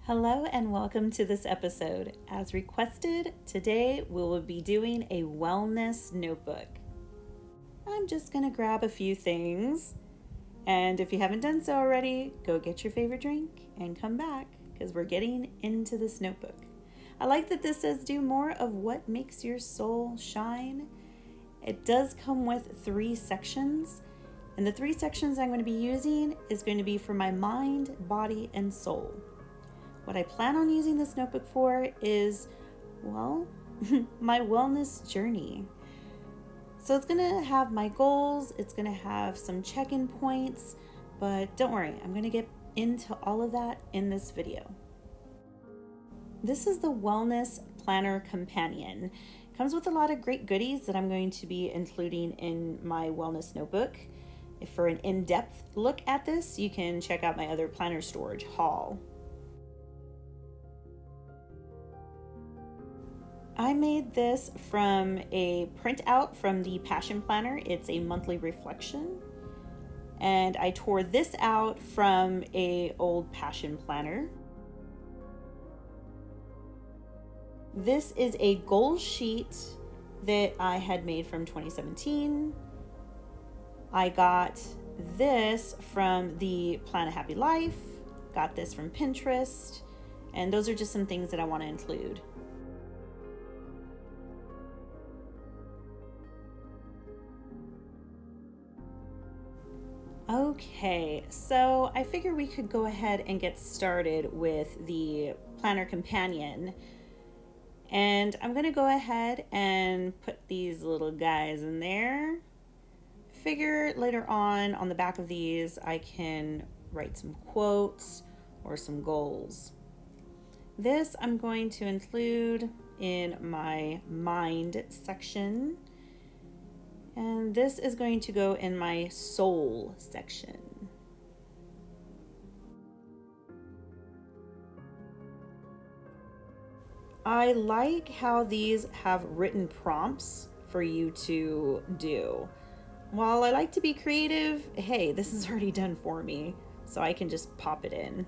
Hello and welcome to this episode. As requested, today we will be doing a wellness notebook. I'm just going to grab a few things, and if you haven't done so already, go get your favorite drink and come back because we're getting into this notebook. I like that this says do more of what makes your soul shine. It does come with 3 sections, and the 3 sections I'm going to be using is going to be for my mind, body, and soul. What I plan on using this notebook for is, well, my wellness journey. So it's going to have my goals, it's going to have some check-in points, but don't worry, I'm going to get into all of that in this video. This is the Wellness Planner Companion. It comes with a lot of great goodies that I'm going to be including in my wellness notebook. If for an in-depth look at this, you can check out my other planner storage haul. I made this from a printout from the Passion Planner. It's a monthly reflection. And I tore this out from an old Passion Planner. This is a goal sheet that I had made from 2017. I got this from the Plan a Happy Life, got this from Pinterest, and those are just some things that I want to include. Okay, so I figure we could go ahead and get started with the Planner Companion. And I'm going to go ahead and put these little guys in there. Figure later on the back of these, I can write some quotes or some goals. This I'm going to include in my mind section. And this is going to go in my soul section. I like how these have written prompts for you to do. While I like to be creative, hey, this is already done for me, so I can just pop it in.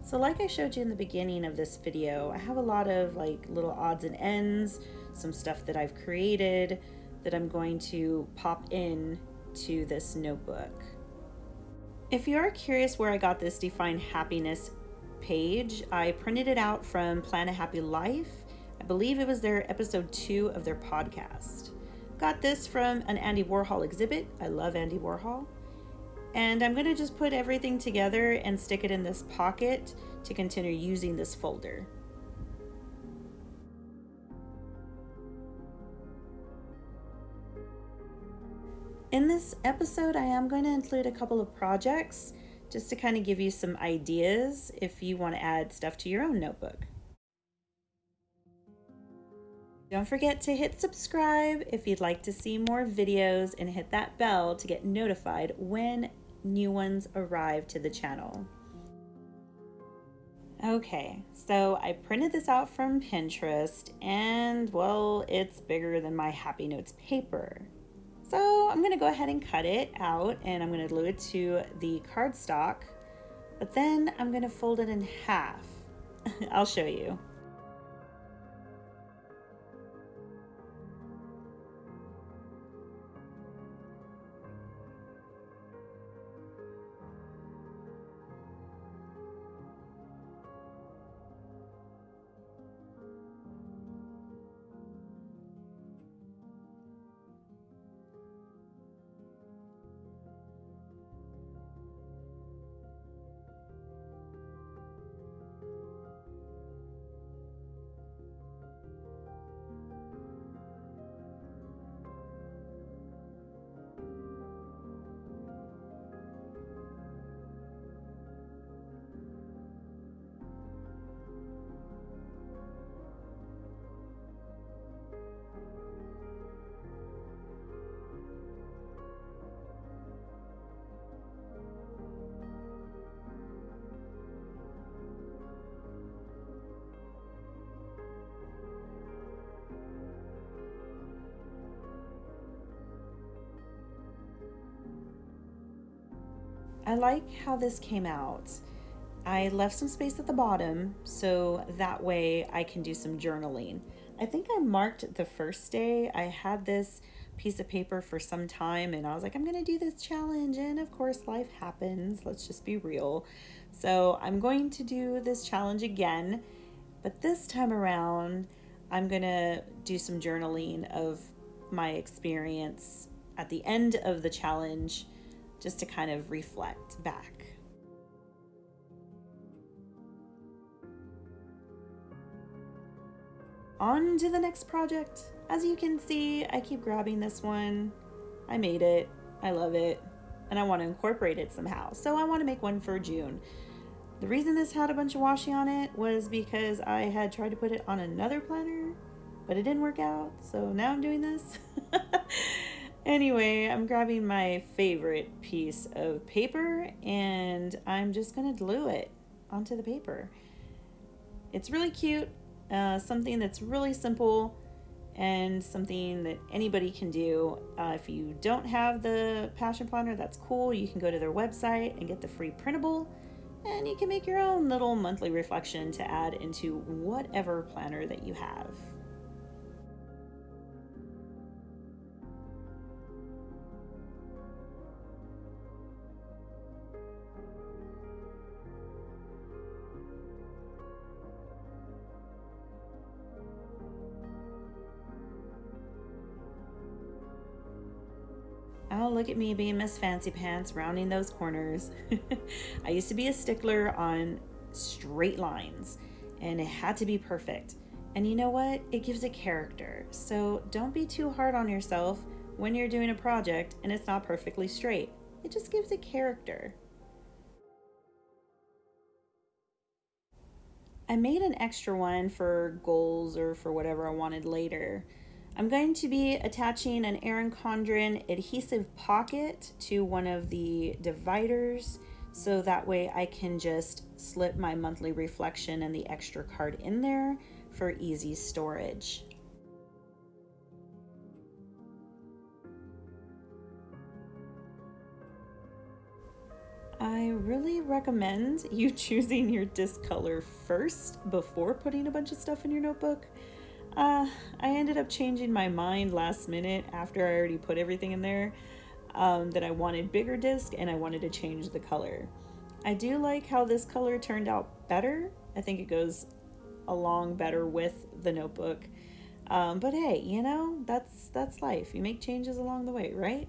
So like I showed you in the beginning of this video, I have a lot of like little odds and ends, some stuff that I've created that I'm going to pop in to this notebook. If you are curious where I got this Define Happiness page, I printed it out from Plan a Happy Life. I believe it was their episode 2 of their podcast. Got this from an Andy Warhol exhibit. I love Andy Warhol. And I'm going to just put everything together and stick it in this pocket to continue using this folder. In this episode, I am going to include a couple of projects just to kind of give you some ideas if you want to add stuff to your own notebook. Don't forget to hit subscribe if you'd like to see more videos and hit that bell to get notified when new ones arrive to the channel. Okay, so I printed this out from Pinterest and well, it's bigger than my Happy Notes paper. So I'm gonna go ahead and cut it out and I'm gonna glue it to the cardstock, but then I'm gonna fold it in half. I'll show you. I like how this came out. I left some space at the bottom so that way I can do some journaling. I think I marked the first day. I had this piece of paper for some time and I was like, I'm going to do this challenge. And of course, life happens. Let's just be real. So I'm going to do this challenge again. But this time around, I'm going to do some journaling of my experience at the end of the challenge just to kind of reflect back. On to the next project. As you can see, I keep grabbing this one. I made it. I love it. And I want to incorporate it somehow. So I want to make one for June. The reason this had a bunch of washi on it was because I had tried to put it on another planner, but it didn't work out. So now I'm doing this. Anyway, I'm grabbing my favorite piece of paper and I'm just going to glue it onto the paper. It's really cute. Something that's really simple and something that anybody can do. If you don't have the Passion Planner, that's cool. You can go to their website and get the free printable, and you can make your own little monthly reflection to add into whatever planner that you have. Oh, look at me being Miss Fancy Pants, rounding those corners. I used to be a stickler on straight lines, and it had to be perfect. And you know what? It gives it character. So don't be too hard on yourself when you're doing a project and it's not perfectly straight. It just gives it character. I made an extra one for goals or for whatever I wanted later. I'm going to be attaching an Erin Condren adhesive pocket to one of the dividers so that way I can just slip my monthly reflection and the extra card in there for easy storage. I really recommend you choosing your disc color first before putting a bunch of stuff in your notebook. I ended up changing my mind last minute after I already put everything in there, that I wanted bigger disc and I wanted to change the color. I do like how this color turned out better. I think it goes along better with the notebook. But hey, you know, that's life. You make changes along the way, right?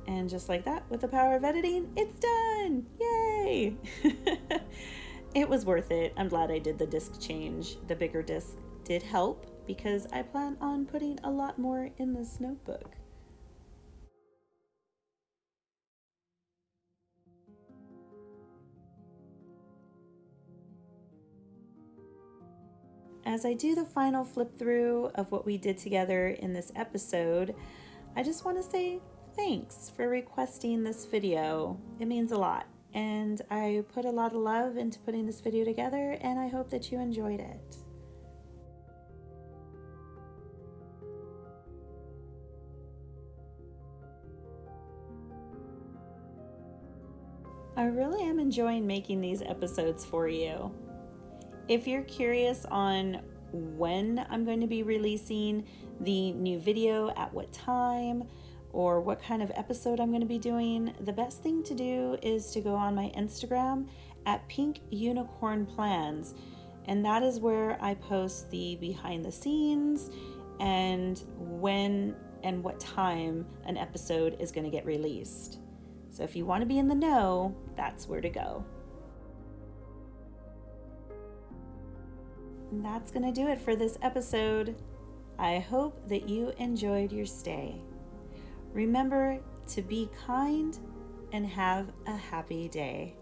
And just like that, with the power of editing, it's done! Yay! It was worth it. I'm glad I did the disc change. The bigger disc did help because I plan on putting a lot more in this notebook. As I do the final flip through of what we did together in this episode, I just want to say thanks for requesting this video. It means a lot, and I put a lot of love into putting this video together, and I hope that you enjoyed it. I really am enjoying making these episodes for you. If you're curious on when I'm going to be releasing the new video, at what time, or what kind of episode I'm going to be doing, the best thing to do is to go on my Instagram at Pink Unicorn Plans, and that is where I post the behind the scenes and when and what time an episode is going to get released. So if you want to be in the know, that's where to go. that's going to do it for this episode. I hope that you enjoyed your stay. Remember to be kind and have a happy day.